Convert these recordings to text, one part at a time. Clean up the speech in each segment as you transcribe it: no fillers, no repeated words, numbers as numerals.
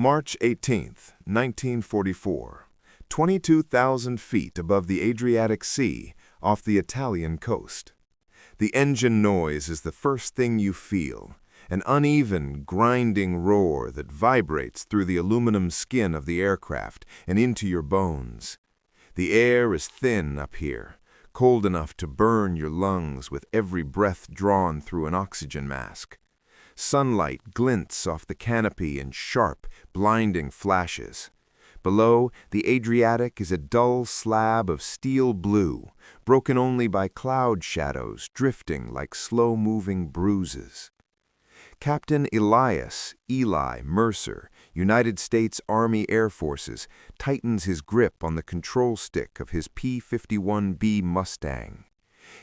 March 18, 1944, 22,000 feet above the Adriatic Sea off the Italian coast. The engine noise is the first thing you feel, an uneven, grinding roar that vibrates through the aluminum skin of the aircraft and into your bones. The air is thin up here, cold enough to burn your lungs with every breath drawn through an oxygen mask. Sunlight glints off the canopy in sharp, blinding flashes. Below, the Adriatic is a dull slab of steel blue, broken only by cloud shadows drifting like slow-moving bruises. Captain Elias Eli Mercer, United States Army Air Forces, tightens his grip on the control stick of his P-51 Mustang.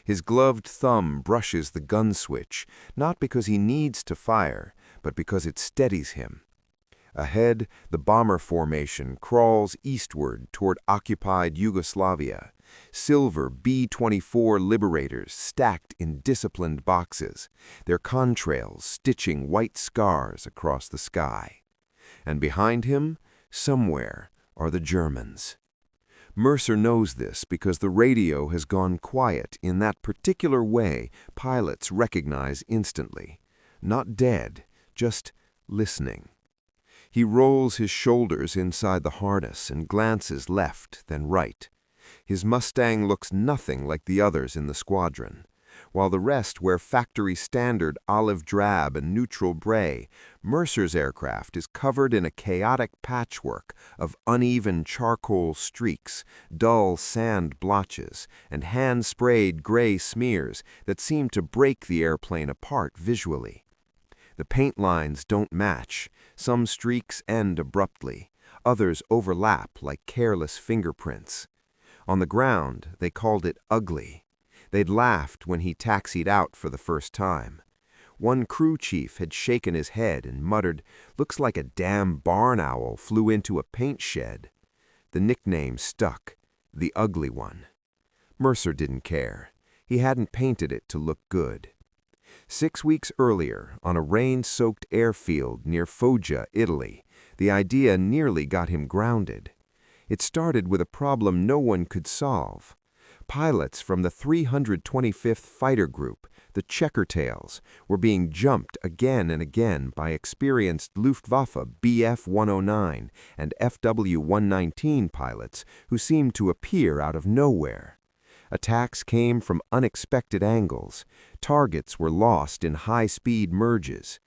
His gloved thumb brushes the gun switch, not because he needs to fire, but because it steadies him. Ahead, the bomber formation crawls eastward toward occupied Yugoslavia, silver B-24 Liberators stacked in disciplined boxes, their contrails stitching white scars across the sky. And behind him, somewhere, are the Germans. Mercer knows this because the radio has gone quiet in that particular way pilots recognize instantly. Not dead, just listening. He rolls his shoulders inside the harness and glances left, then right. His Mustang looks nothing like the others in the squadron. While the rest wear factory-standard olive drab and neutral gray, Mercer's aircraft is covered in a chaotic patchwork of uneven charcoal streaks, dull sand blotches, and hand-sprayed gray smears that seem to break the airplane apart visually. The paint lines don't match. Some streaks end abruptly. Others overlap like careless fingerprints. On the ground, they called it ugly. They'd laughed when he taxied out for the first time. One crew chief had shaken his head and muttered, "Looks like a damn barn owl flew into a paint shed." The nickname stuck, the ugly one. Mercer didn't care. He hadn't painted it to look good. 6 weeks earlier, on a rain-soaked airfield near Foggia, Italy, the idea nearly got him grounded. It started with a problem no one could solve. Pilots from the 325th Fighter Group, the Checkertails, were being jumped again and again by experienced Luftwaffe Bf-109 and FW-119 pilots who seemed to appear out of nowhere. Attacks came from unexpected angles. Targets were lost in high-speed merges.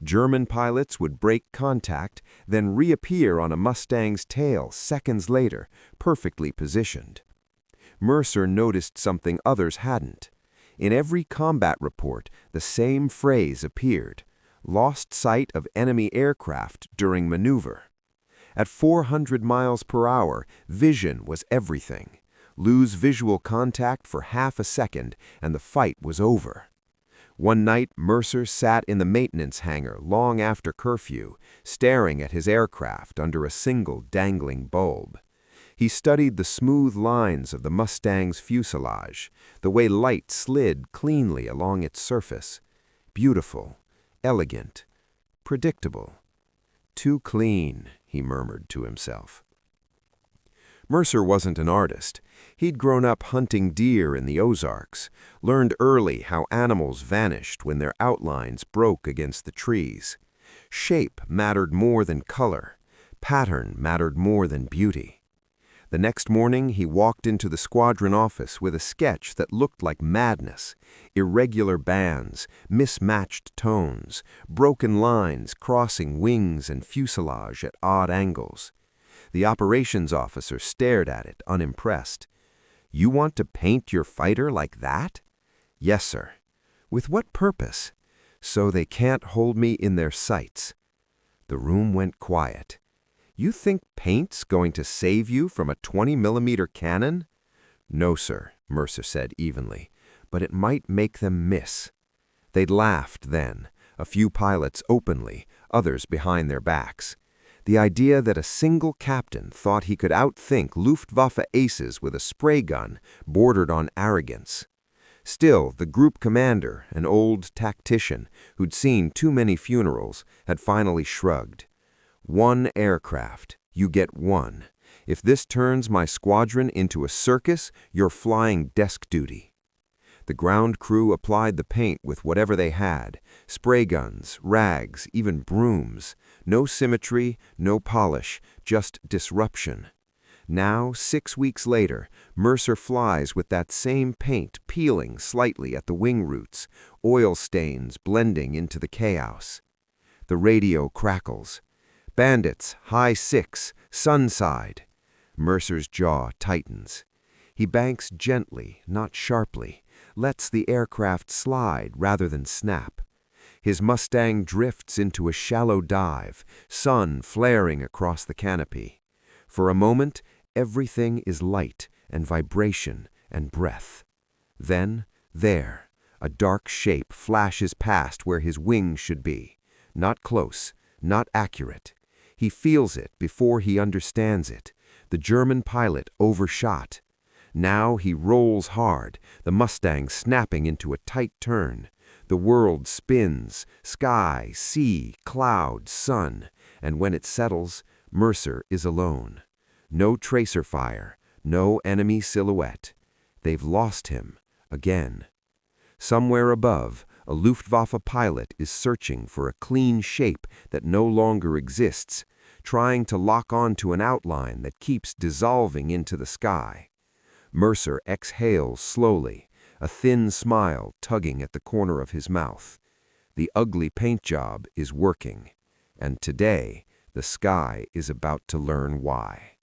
German pilots would break contact, then reappear on a Mustang's tail seconds later, perfectly positioned. Mercer noticed something others hadn't. In every combat report, the same phrase appeared: lost sight of enemy aircraft during maneuver. At 400 miles per hour, vision was everything. Lose visual contact for half a second, and the fight was over. One night, Mercer sat in the maintenance hangar long after curfew, staring at his aircraft under a single dangling bulb. He studied the smooth lines of the Mustang's fuselage, the way light slid cleanly along its surface. Beautiful, elegant, predictable. Too clean, he murmured to himself. Mercer wasn't an artist. He'd grown up hunting deer in the Ozarks, learned early how animals vanished when their outlines broke against the trees. Shape mattered more than color. Pattern mattered more than beauty. The next morning, he walked into the squadron office with a sketch that looked like madness. Irregular bands, mismatched tones, broken lines crossing wings and fuselage at odd angles. The operations officer stared at it, unimpressed. "You want to paint your fighter like that?" "Yes, sir." "With what purpose?" "So they can't hold me in their sights." The room went quiet. "You think paint's going to save you from a 20mm cannon?" "No, sir," Mercer said evenly, "but it might make them miss." They'd laughed then, a few pilots openly, others behind their backs. The idea that a single captain thought he could outthink Luftwaffe aces with a spray gun bordered on arrogance. Still, the group commander, an old tactician who'd seen too many funerals, had finally shrugged. One aircraft. You get one. If this turns my squadron into a circus, you're flying desk duty." The ground crew applied the paint with whatever they had, spray guns, rags, even brooms. No symmetry, no polish, just disruption. Now, 6 weeks later, Mercer flies with that same paint peeling slightly at the wing roots, oil stains blending into the chaos. The radio crackles. "Bandits, high 6, sunside." Mercer's jaw tightens. He banks gently, not sharply, lets the aircraft slide rather than snap. His Mustang drifts into a shallow dive, sun flaring across the canopy. For a moment, everything is light and vibration and breath. Then, there, a dark shape flashes past where his wings should be. Not close, not accurate. He feels it before he understands it. The German pilot overshot. Now he rolls hard, the Mustang snapping into a tight turn. The world spins, sky, sea, cloud, sun, and when it settles, Mercer is alone. No tracer fire, no enemy silhouette. They've lost him, again. Somewhere above, a Luftwaffe pilot is searching for a clean shape that no longer exists, trying to lock onto an outline that keeps dissolving into the sky. Mercer exhales slowly, a thin smile tugging at the corner of his mouth. The ugly paint job is working, and today the sky is about to learn why.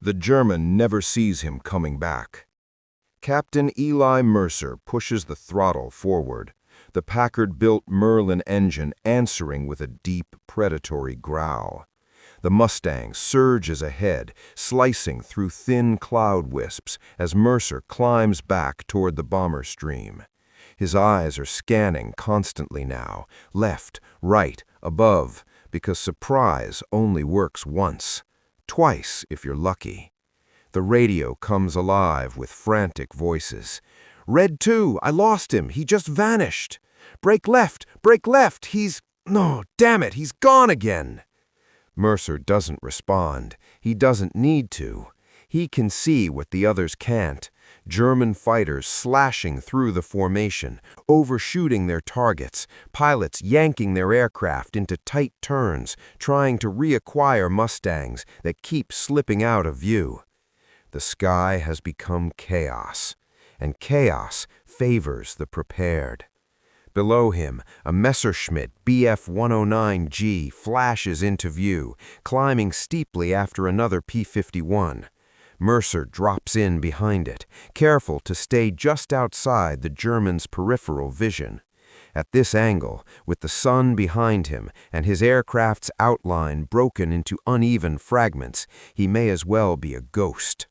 The German never sees him coming back. Captain Eli Mercer pushes the throttle forward, the Packard-built Merlin engine answering with a deep, predatory growl. The Mustang surges ahead, slicing through thin cloud wisps as Mercer climbs back toward the bomber stream. His eyes are scanning constantly now, left, right, above, because surprise only works once. Twice, if you're lucky. The radio comes alive with frantic voices. "Red 2, I lost him. He just vanished. Brake left, he's... No, damn it, he's gone again." Mercer doesn't respond. He doesn't need to. He can see what the others can't. German fighters slashing through the formation, overshooting their targets, pilots yanking their aircraft into tight turns, trying to reacquire Mustangs that keep slipping out of view. The sky has become chaos, and chaos favors the prepared. Below him, a Messerschmitt Bf-109G flashes into view, climbing steeply after another P-51. Mercer drops in behind it, careful to stay just outside the German's peripheral vision. At this angle, with the sun behind him and his aircraft's outline broken into uneven fragments, he may as well be a ghost.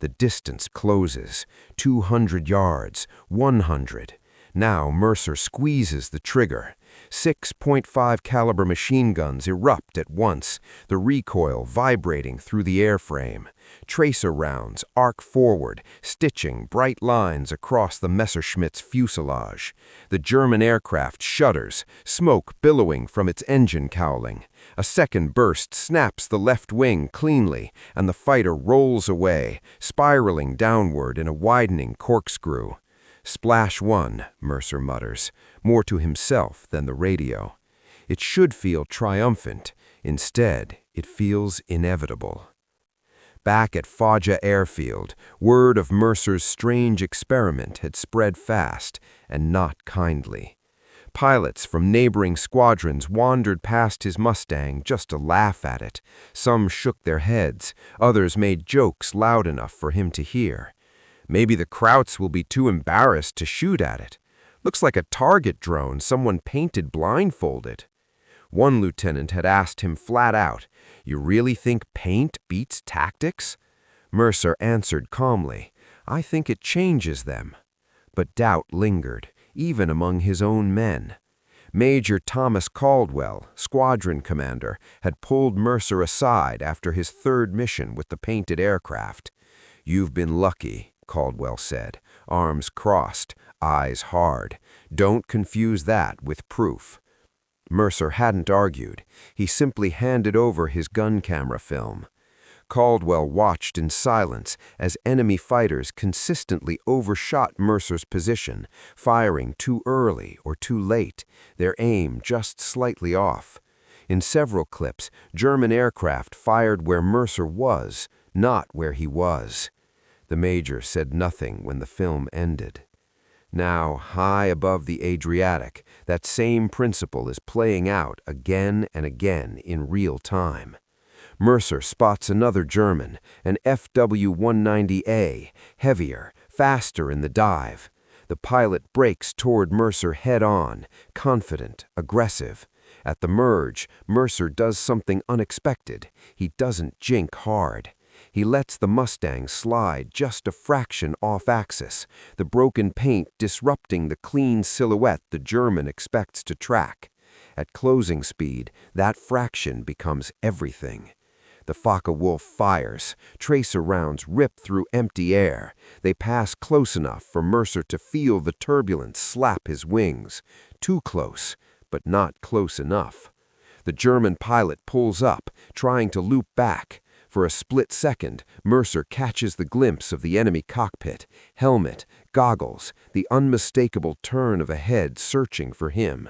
The distance closes. 200 yards, 100. Now Mercer squeezes the trigger. 6.5 caliber machine guns erupt at once, the recoil vibrating through the airframe. Tracer rounds arc forward, stitching bright lines across the Messerschmitt's fuselage. The German aircraft shudders, smoke billowing from its engine cowling. A second burst snaps the left wing cleanly, and the fighter rolls away, spiraling downward in a widening corkscrew. "Splash 1, Mercer mutters, more to himself than the radio. It should feel triumphant. Instead, it feels inevitable. Back at Foggia Airfield, word of Mercer's strange experiment had spread fast, and not kindly. Pilots from neighboring squadrons wandered past his Mustang just to laugh at it. Some shook their heads, others made jokes loud enough for him to hear. Maybe the Krauts will be too embarrassed to shoot at it. Looks like a target drone someone painted blindfolded. One lieutenant had asked him flat out, "You really think paint beats tactics?" Mercer answered calmly, "I think it changes them." But doubt lingered, even among his own men. Major Thomas Caldwell, squadron commander, had pulled Mercer aside after his third mission with the painted aircraft. "You've been lucky," Caldwell said, arms crossed, eyes hard. "Don't confuse that with proof." Mercer hadn't argued. He simply handed over his gun camera film. Caldwell watched in silence as enemy fighters consistently overshot Mercer's position, firing too early or too late, their aim just slightly off. In several clips, German aircraft fired where Mercer was, not where he was. The major said nothing when the film ended. Now, high above the Adriatic, that same principle is playing out again and again in real time. Mercer spots another German, an FW-190A, heavier, faster in the dive. The pilot brakes toward Mercer head-on, confident, aggressive. At the merge, Mercer does something unexpected. He doesn't jink hard. He lets the Mustang slide just a fraction off-axis, the broken paint disrupting the clean silhouette the German expects to track. At closing speed, that fraction becomes everything. The Focke-Wulf fires. Tracer rounds rip through empty air. They pass close enough for Mercer to feel the turbulence slap his wings. Too close, but not close enough. The German pilot pulls up, trying to loop back. For a split second, Mercer catches the glimpse of the enemy cockpit, helmet, goggles, the unmistakable turn of a head searching for him.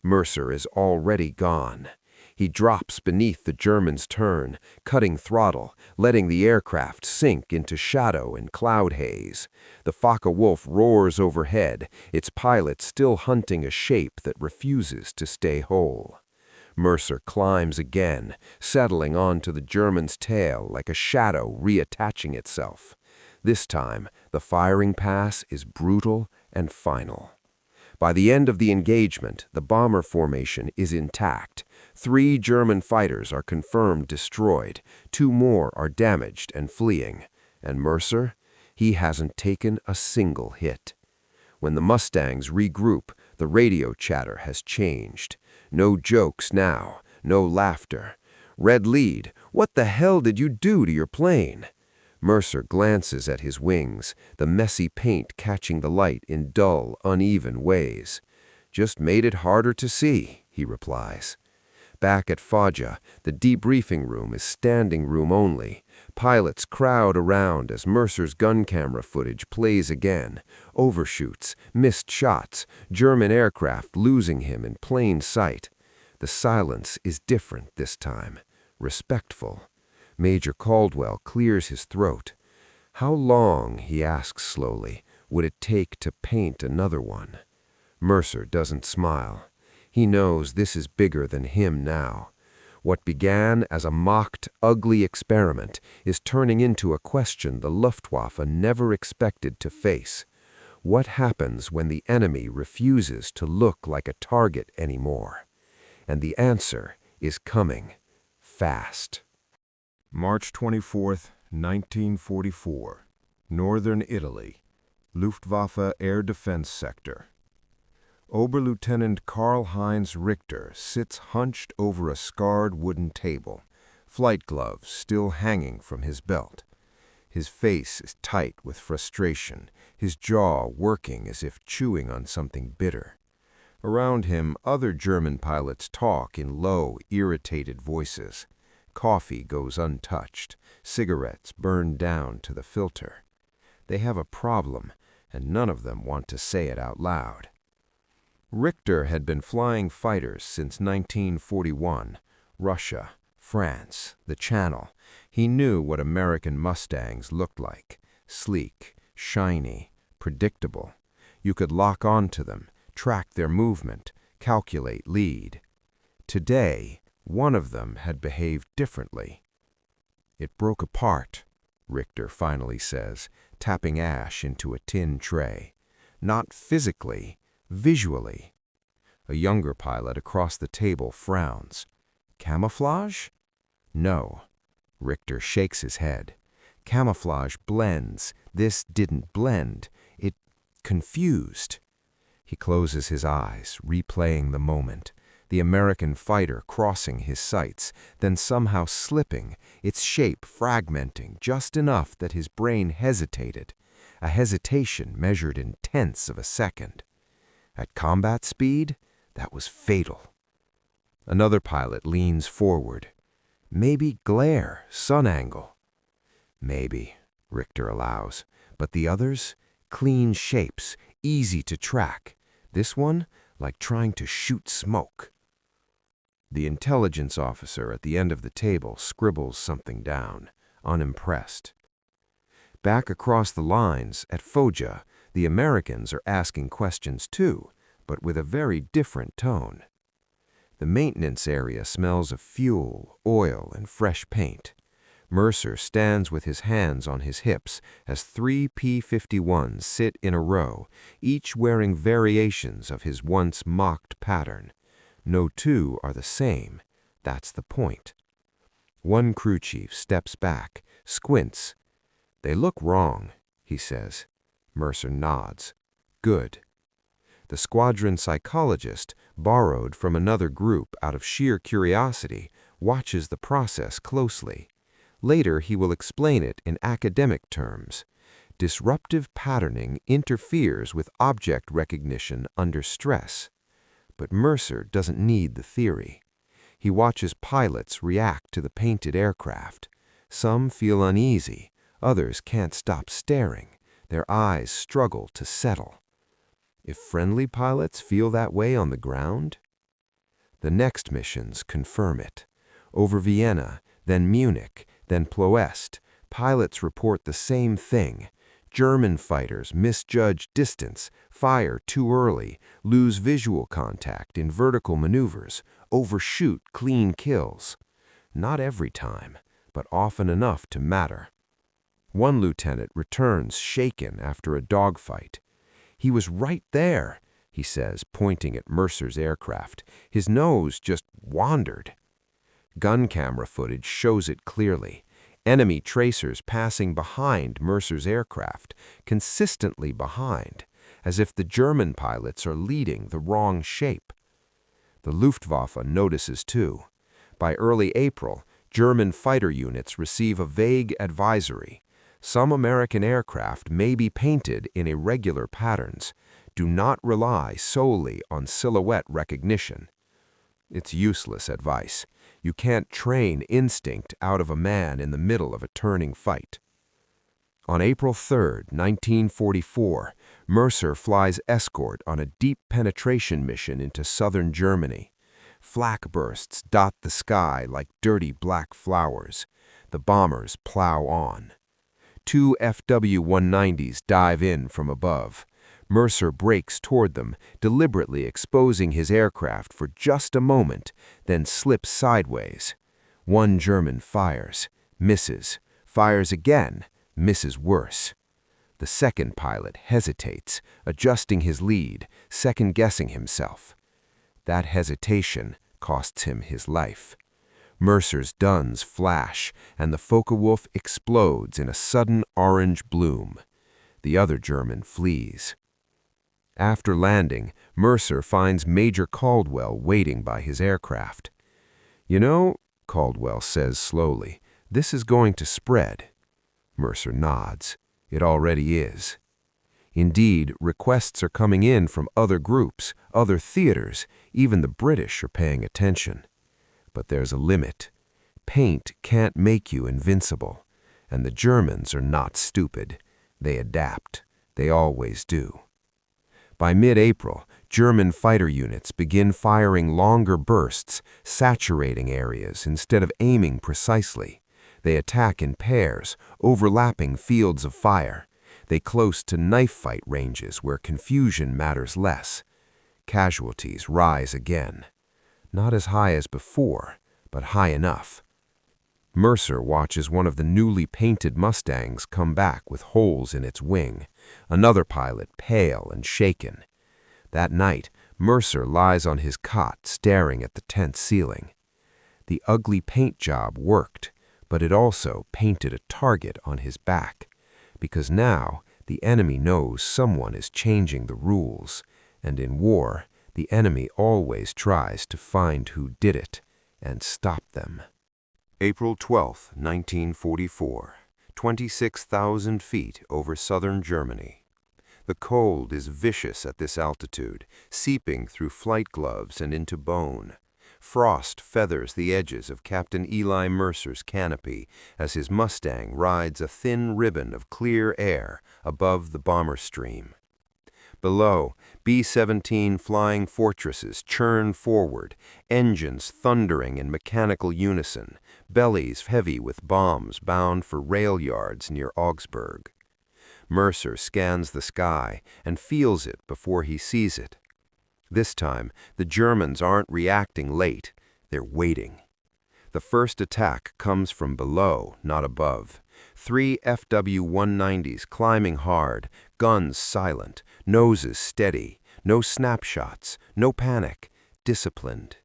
Mercer is already gone. He drops beneath the German's turn, cutting throttle, letting the aircraft sink into shadow and cloud haze. The Focke-Wulf roars overhead, its pilot still hunting a shape that refuses to stay whole. Mercer climbs again, settling onto the German's tail like a shadow reattaching itself. This time, the firing pass is brutal and final. By the end of the engagement, the bomber formation is intact. 3 German fighters are confirmed destroyed. 2 more are damaged and fleeing. And Mercer? He hasn't taken a single hit. When the Mustangs regroup, the radio chatter has changed. No jokes now, no laughter. Red lead, what the hell did you do to your plane? Mercer glances at his wings, the messy paint catching the light in dull, uneven ways. Just made it harder to see, he replies. Back at Foggia, the debriefing room is standing room only. Pilots crowd around as Mercer's gun camera footage plays again. Overshoots, missed shots, German aircraft losing him in plain sight. The silence is different this time, respectful. Major Caldwell clears his throat. How long, he asks slowly, would it take to paint another one? Mercer doesn't smile. He knows this is bigger than him now. What began as a mocked, ugly experiment is turning into a question the Luftwaffe never expected to face. What happens when the enemy refuses to look like a target anymore? And the answer is coming, fast. March 24, 1944, Northern Italy, Luftwaffe Air Defense Sector. Oberlieutenant Karl-Heinz Richter sits hunched over a scarred wooden table, flight gloves still hanging from his belt. His face is tight with frustration, his jaw working as if chewing on something bitter. Around him, other German pilots talk in low, irritated voices. Coffee goes untouched, cigarettes burned down to the filter. They have a problem, and none of them want to say it out loud. Richter had been flying fighters since 1941, Russia, France, the Channel. He knew what American Mustangs looked like, sleek, shiny, predictable. You could lock onto them, track their movement, calculate lead. Today, one of them had behaved differently. It broke apart, Richter finally says, tapping ash into a tin tray. Not physically, visually. A younger pilot across the table frowns. Camouflage? No. Richter shakes his head. Camouflage blends. This didn't blend. It confused. He closes his eyes, replaying the moment. The American fighter crossing his sights, then somehow slipping, its shape fragmenting just enough that his brain hesitated, a hesitation measured in tenths of a second. At combat speed, that was fatal. Another pilot leans forward. Maybe glare, sun angle. Maybe, Richter allows. But the others? Clean shapes, easy to track. This one, like trying to shoot smoke. The intelligence officer at the end of the table scribbles something down, unimpressed. Back across the lines, at Foggia, the Americans are asking questions too, but with a very different tone. The maintenance area smells of fuel, oil, and fresh paint. Mercer stands with his hands on his hips as 3 P-51s sit in a row, each wearing variations of his once mocked pattern. No two are the same. That's the point. One crew chief steps back, squints. "They look wrong," he says. Mercer nods. "Good." The squadron psychologist, borrowed from another group out of sheer curiosity, watches the process closely. Later he will explain it in academic terms. Disruptive patterning interferes with object recognition under stress. But Mercer doesn't need the theory. He watches pilots react to the painted aircraft. Some feel uneasy, others can't stop staring. Their eyes struggle to settle. If friendly pilots feel that way on the ground? The next missions confirm it. Over Vienna, then Munich, then Ploest, pilots report the same thing. German fighters misjudge distance, fire too early, lose visual contact in vertical maneuvers, overshoot clean kills. Not every time, but often enough to matter. One lieutenant returns shaken after a dogfight. "He was right there," he says, pointing at Mercer's aircraft. "His nose just wandered." Gun camera footage shows it clearly. Enemy tracers passing behind Mercer's aircraft, consistently behind, as if the German pilots are leading the wrong shape. The Luftwaffe notices too. By early April, German fighter units receive a vague advisory. Some American aircraft may be painted in irregular patterns. Do not rely solely on silhouette recognition. It's useless advice. You can't train instinct out of a man in the middle of a turning fight. On April 3, 1944, Mercer flies escort on a deep penetration mission into southern Germany. Flak bursts dot the sky like dirty black flowers. The bombers plow on. 2 FW-190s dive in from above. Mercer breaks toward them, deliberately exposing his aircraft for just a moment, then slips sideways. One German fires, misses, fires again, misses worse. The second pilot hesitates, adjusting his lead, second-guessing himself. That hesitation costs him his life. Mercer's guns flash, and the Focke-Wulf explodes in a sudden orange bloom. The other German flees. After landing, Mercer finds Major Caldwell waiting by his aircraft. "You know," Caldwell says slowly, "this is going to spread." Mercer nods. It already is. Indeed, requests are coming in from other groups, other theaters. Even the British are paying attention. But there's a limit. Paint can't make you invincible. And the Germans are not stupid. They adapt. They always do. By mid-April, German fighter units begin firing longer bursts, saturating areas instead of aiming precisely. They attack in pairs, overlapping fields of fire. They close to knife fight ranges where confusion matters less. Casualties rise again. Not as high as before, but high enough. Mercer watches one of the newly painted Mustangs come back with holes in its wing, another pilot pale and shaken. That night, Mercer lies on his cot staring at the tent ceiling. The ugly paint job worked, but it also painted a target on his back, because now the enemy knows someone is changing the rules, and in war, the enemy always tries to find who did it and stop them. April 12, 1944, 26,000 feet over southern Germany. The cold is vicious at this altitude, seeping through flight gloves and into bone. Frost feathers the edges of Captain Eli Mercer's canopy as his Mustang rides a thin ribbon of clear air above the bomber stream. Below, B-17 flying fortresses churn forward, engines thundering in mechanical unison, bellies heavy with bombs bound for rail yards near Augsburg. Mercer scans the sky and feels it before he sees it. This time, the Germans aren't reacting late, they're waiting. The first attack comes from below, not above. 3 FW-190s climbing hard, guns silent, noses steady, no snapshots, no panic, disciplined.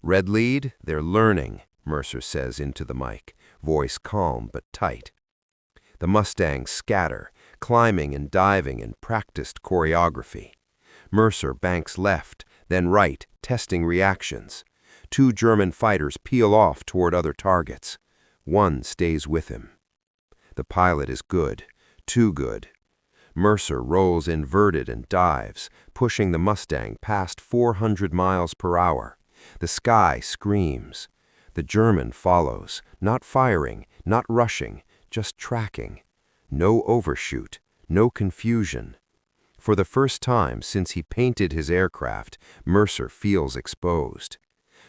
Red lead, they're learning, Mercer says into the mic, voice calm but tight. The Mustangs scatter, climbing and diving in practiced choreography. Mercer banks left, then right, testing reactions. 2 German fighters peel off toward other targets. 1 stays with him. The pilot is good, too good. Mercer rolls inverted and dives, pushing the Mustang past 400 miles per hour. The sky screams. The German follows, not firing, not rushing, just tracking. No overshoot, no confusion. For the first time since he painted his aircraft, Mercer feels exposed.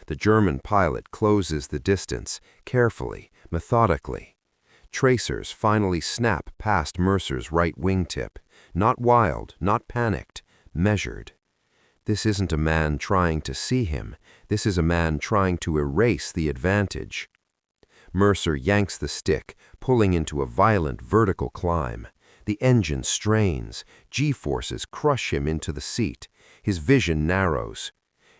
The German pilot closes the distance, carefully, methodically. Tracers finally snap past Mercer's right wingtip, not wild, not panicked, measured. This isn't a man trying to see him, this is a man trying to erase the advantage. Mercer yanks the stick, pulling into a violent vertical climb. The engine strains, G-forces crush him into the seat. His vision narrows.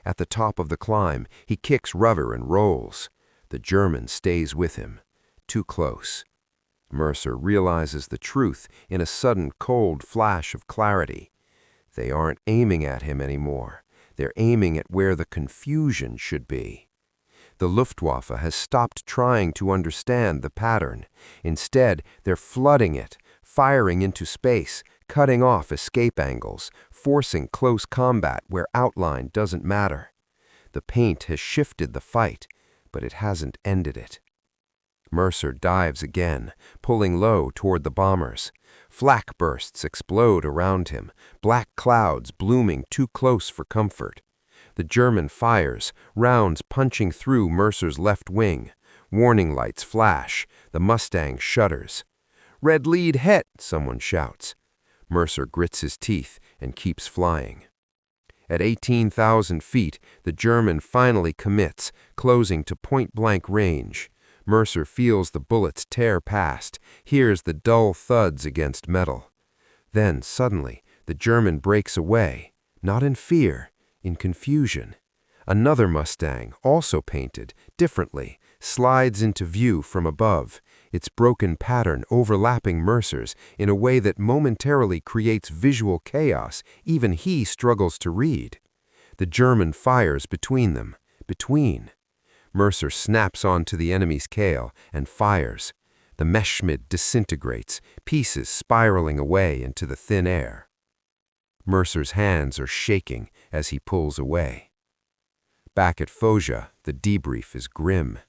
At the top of the climb, he kicks rudder and rolls. The German stays with him. Too close. Mercer realizes the truth in a sudden cold flash of clarity. They aren't aiming at him anymore. They're aiming at where the confusion should be. The Luftwaffe has stopped trying to understand the pattern. Instead, they're flooding it, firing into space, cutting off escape angles, forcing close combat where outline doesn't matter. The paint has shifted the fight, but it hasn't ended it. Mercer dives again, pulling low toward the bombers. Flak bursts explode around him, black clouds blooming too close for comfort. The German fires, rounds punching through Mercer's left wing. Warning lights flash. The Mustang shudders. "Red lead het," someone shouts. Mercer grits his teeth and keeps flying. At 18,000 feet, the German finally commits, closing to point-blank range. Mercer feels the bullets tear past, hears the dull thuds against metal. Then, suddenly, the German breaks away, not in fear, in confusion. Another Mustang, also painted, differently, slides into view from above, its broken pattern overlapping Mercer's in a way that momentarily creates visual chaos even he struggles to read. The German fires between them, between. Mercer snaps onto the enemy's tail and fires. The Messerschmitt disintegrates, pieces spiraling away into the thin air. Mercer's hands are shaking as he pulls away. Back at Foggia, the debrief is grim.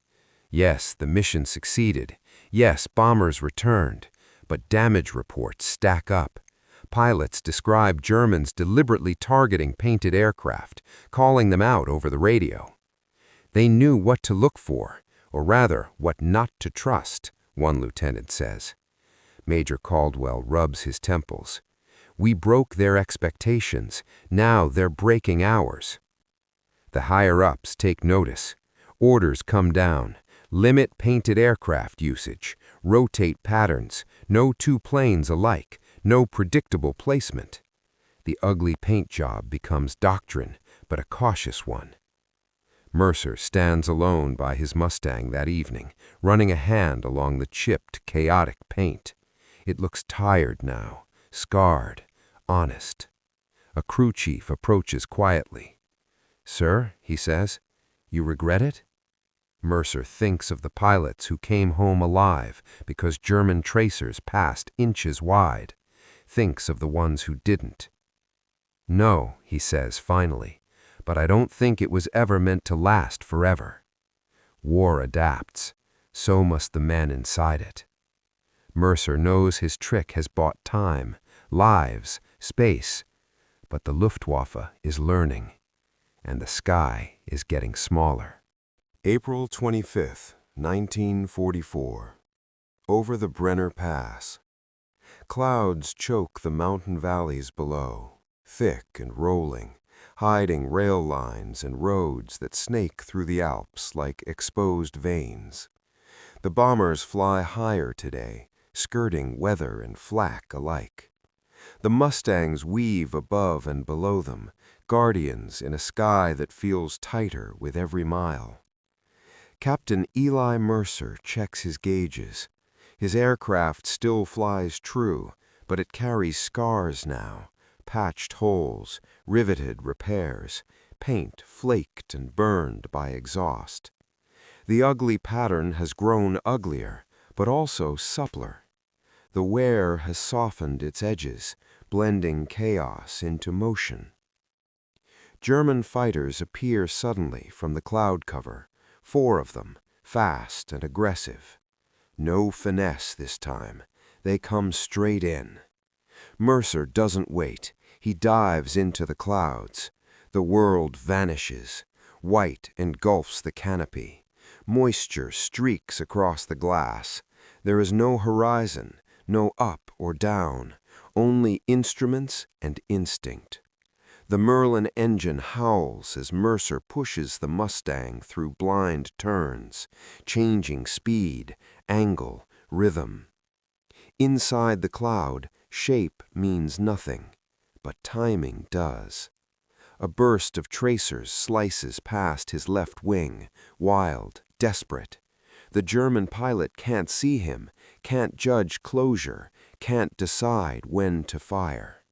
Yes, the mission succeeded. Yes, bombers returned. But damage reports stack up. Pilots describe Germans deliberately targeting painted aircraft, calling them out over the radio. They knew what to look for, or rather, what not to trust, one lieutenant says. Major Caldwell rubs his temples. We broke their expectations. Now they're breaking ours. The higher-ups take notice. Orders come down. Limit painted aircraft usage. Rotate patterns. No 2 planes alike. No predictable placement. The ugly paint job becomes doctrine, but a cautious one. Mercer stands alone by his Mustang that evening, running a hand along the chipped, chaotic paint. It looks tired now, scarred, honest. A crew chief approaches quietly. "Sir," he says, "you regret it?" Mercer thinks of the pilots who came home alive because German tracers passed inches wide. Thinks of the ones who didn't. "No," he says finally, but I don't think it was ever meant to last forever. War adapts, so must the men inside it. Mercer knows his trick has bought time, lives, space, but the Luftwaffe is learning, and the sky is getting smaller. April 25th, 1944. Over the Brenner Pass. Clouds choke the mountain valleys below, thick and rolling, hiding rail lines and roads that snake through the Alps like exposed veins. The bombers fly higher today, skirting weather and flak alike. The Mustangs weave above and below them, guardians in a sky that feels tighter with every mile. Captain Eli Mercer checks his gauges. His aircraft still flies true, but it carries scars now, patched holes, riveted repairs, paint flaked and burned by exhaust. The ugly pattern has grown uglier, but also suppler. The wear has softened its edges, blending chaos into motion. German fighters appear suddenly from the cloud cover, 4 of them, fast and aggressive. No finesse this time. They come straight in. Mercer doesn't wait. He dives into the clouds. The world vanishes. White engulfs the canopy. Moisture streaks across the glass. There is no horizon, no up or down, only instruments and instinct. The Merlin engine howls as Mercer pushes the Mustang through blind turns, changing speed, angle, rhythm. Inside the cloud, shape means nothing, but timing does. A burst of tracers slices past his left wing, wild, desperate. The German pilot can't see him, can't judge closure, can't decide when to fire.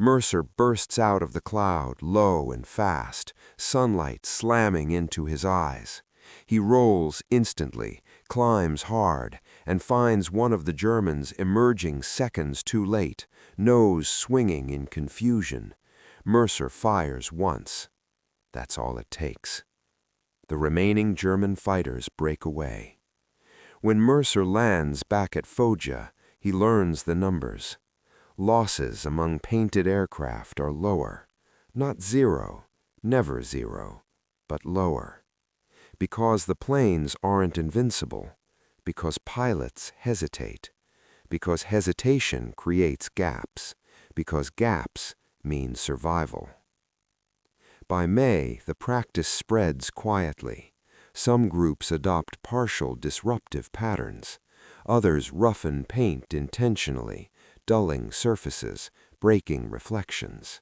Mercer bursts out of the cloud, low and fast, sunlight slamming into his eyes. He rolls instantly, climbs hard, and finds one of the Germans emerging seconds too late, nose swinging in confusion. Mercer fires once. That's all it takes. The remaining German fighters break away. When Mercer lands back at Foggia, he learns the numbers. Losses among painted aircraft are lower. Not zero, never zero, but lower. Because the planes aren't invincible. Because pilots hesitate. Because hesitation creates gaps. Because gaps mean survival. By May, the practice spreads quietly. Some groups adopt partial disruptive patterns. Others roughen paint intentionally, dulling surfaces, breaking reflections.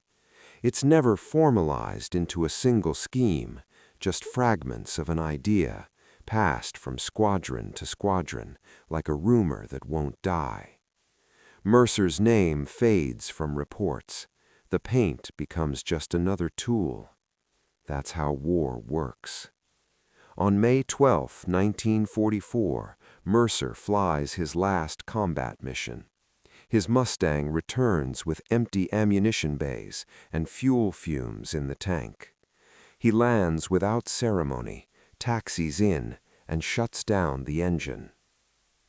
It's never formalized into a single scheme, just fragments of an idea, passed from squadron to squadron, like a rumor that won't die. Mercer's name fades from reports. The paint becomes just another tool. That's how war works. On May 12, 1944, Mercer flies his last combat mission. His Mustang returns with empty ammunition bays and fuel fumes in the tank. He lands without ceremony, taxis in, and shuts down the engine.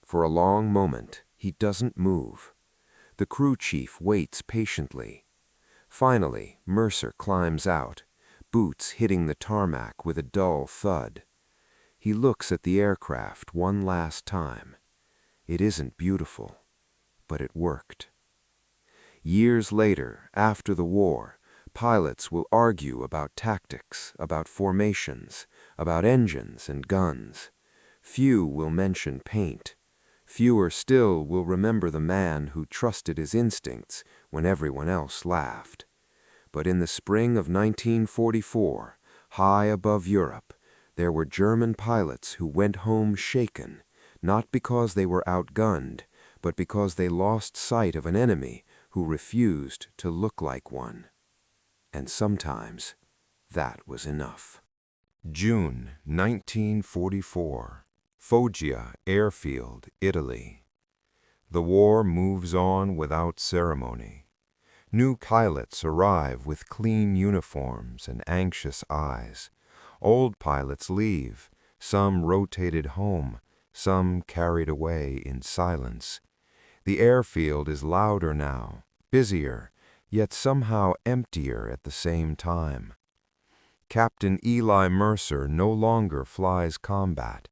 For a long moment, he doesn't move. The crew chief waits patiently. Finally, Mercer climbs out, boots hitting the tarmac with a dull thud. He looks at the aircraft one last time. It isn't beautiful, but it worked. Years later, after the war, pilots will argue about tactics, about formations, about engines and guns. Few will mention paint. Fewer still will remember the man who trusted his instincts when everyone else laughed. But in the spring of 1944, high above Europe, there were German pilots who went home shaken, not because they were outgunned, but because they lost sight of an enemy who refused to look like one. And sometimes that was enough. June 1944. Foggia Airfield, Italy. The war moves on without ceremony. New pilots arrive with clean uniforms and anxious eyes. Old pilots leave, some rotated home, some carried away in silence. The airfield is louder now, busier, yet somehow emptier at the same time. Captain Eli Mercer no longer flies combat.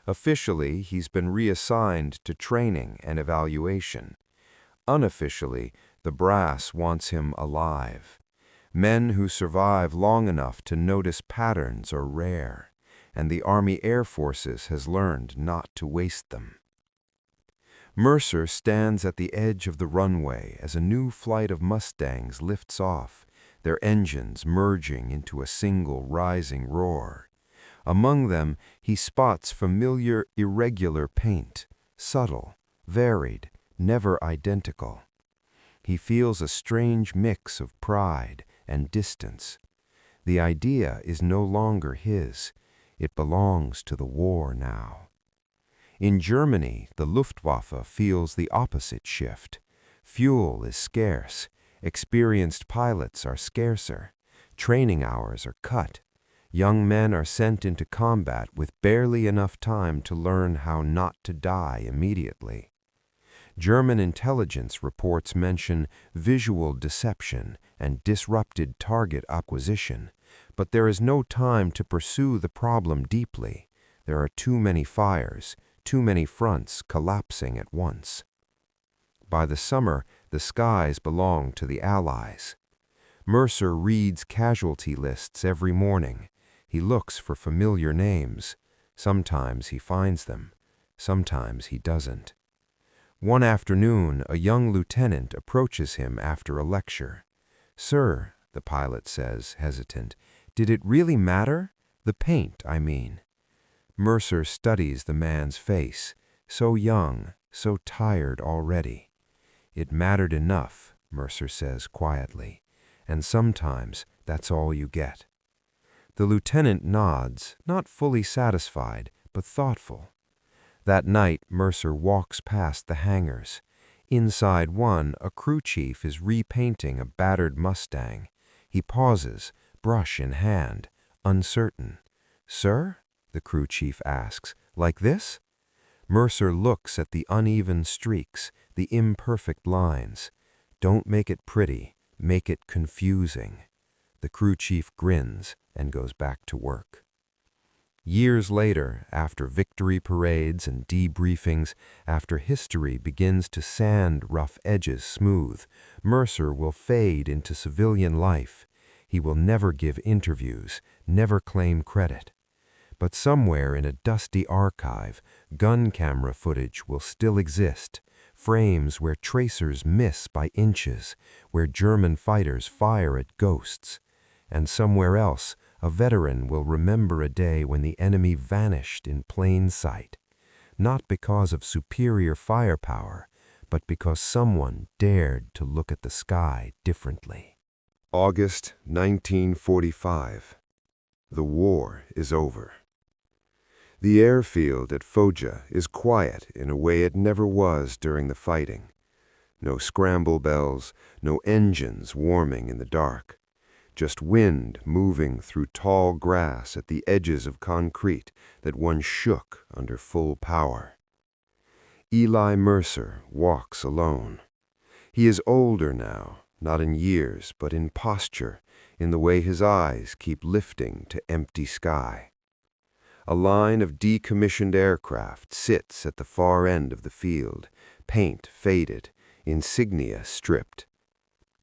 Officially, he's been reassigned to training and evaluation. Unofficially, the brass wants him alive. Men who survive long enough to notice patterns are rare, and the Army Air Forces has learned not to waste them. Mercer stands at the edge of the runway as a new flight of Mustangs lifts off, their engines merging into a single rising roar. Among them, he spots familiar, irregular paint, subtle, varied, never identical. He feels a strange mix of pride and distance. The idea is no longer his. It belongs to the war now. In Germany, the Luftwaffe feels the opposite shift. Fuel is scarce. Experienced pilots are scarcer. Training hours are cut. Young men are sent into combat with barely enough time to learn how not to die immediately. German intelligence reports mention visual deception and disrupted target acquisition, but there is no time to pursue the problem deeply. There are too many fires, too many fronts collapsing at once. By the summer, the skies belong to the Allies. Mercer reads casualty lists every morning. He looks for familiar names. Sometimes he finds them. Sometimes he doesn't. One afternoon, a young lieutenant approaches him after a lecture. "Sir," the pilot says, hesitant, "did it really matter? The paint, I mean." Mercer studies the man's face, so young, so tired already. "It mattered enough," Mercer says quietly, "and sometimes that's all you get." The lieutenant nods, not fully satisfied, but thoughtful. That night, Mercer walks past the hangars. Inside one, a crew chief is repainting a battered Mustang. He pauses, brush in hand, uncertain. "Sir?" the crew chief asks. "Like this?" Mercer looks at the uneven streaks, the imperfect lines. "Don't make it pretty, make it confusing." The crew chief grins and goes back to work. Years later, after victory parades and debriefings, after history begins to sand rough edges smooth, Mercer will fade into civilian life. He will never give interviews, never claim credit. But somewhere in a dusty archive, gun camera footage will still exist, frames where tracers miss by inches, where German fighters fire at ghosts. And somewhere else, a veteran will remember a day when the enemy vanished in plain sight, not because of superior firepower, but because someone dared to look at the sky differently. August 1945. The war is over. The airfield at Foggia is quiet in a way it never was during the fighting. No scramble bells, no engines warming in the dark. Just wind moving through tall grass at the edges of concrete that once shook under full power. Eli Mercer walks alone. He is older now, not in years, but in posture, in the way his eyes keep lifting to empty sky. A line of decommissioned aircraft sits at the far end of the field, paint faded, insignia stripped.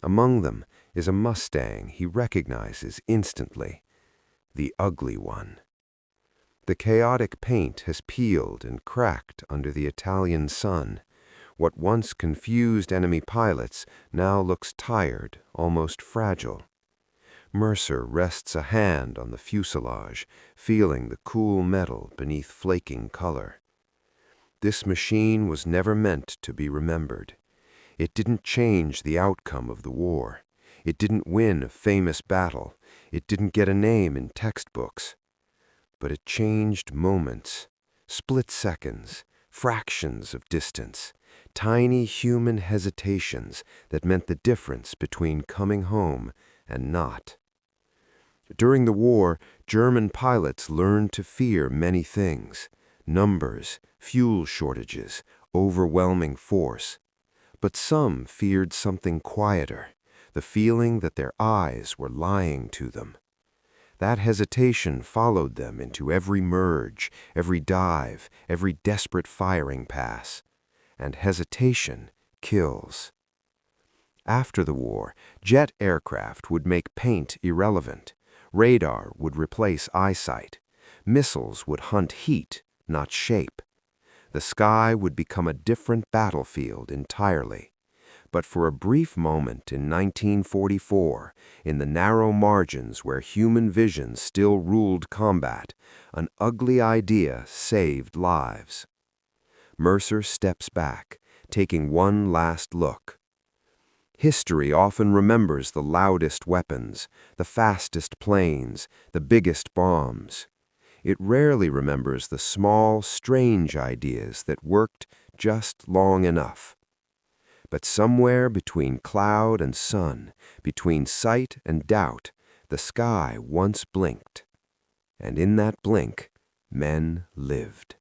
Among them is a Mustang he recognizes instantly, the ugly one. The chaotic paint has peeled and cracked under the Italian sun. What once confused enemy pilots now looks tired, almost fragile. Mercer rests a hand on the fuselage, feeling the cool metal beneath flaking color. This machine was never meant to be remembered. It didn't change the outcome of the war. It didn't win a famous battle. It didn't get a name in textbooks. But it changed moments, split seconds, fractions of distance, tiny human hesitations that meant the difference between coming home and not. During the war, German pilots learned to fear many things: numbers, fuel shortages, overwhelming force. But some feared something quieter, the feeling that their eyes were lying to them. That hesitation followed them into every merge, every dive, every desperate firing pass. And hesitation kills. After the war, jet aircraft would make paint irrelevant. Radar would replace eyesight. Missiles would hunt heat, not shape. The sky would become a different battlefield entirely. But for a brief moment in 1944, in the narrow margins where human vision still ruled combat, an ugly idea saved lives. Mercer steps back, taking one last look. History often remembers the loudest weapons, the fastest planes, the biggest bombs. It rarely remembers the small, strange ideas that worked just long enough. But somewhere between cloud and sun, between sight and doubt, the sky once blinked. And in that blink, men lived.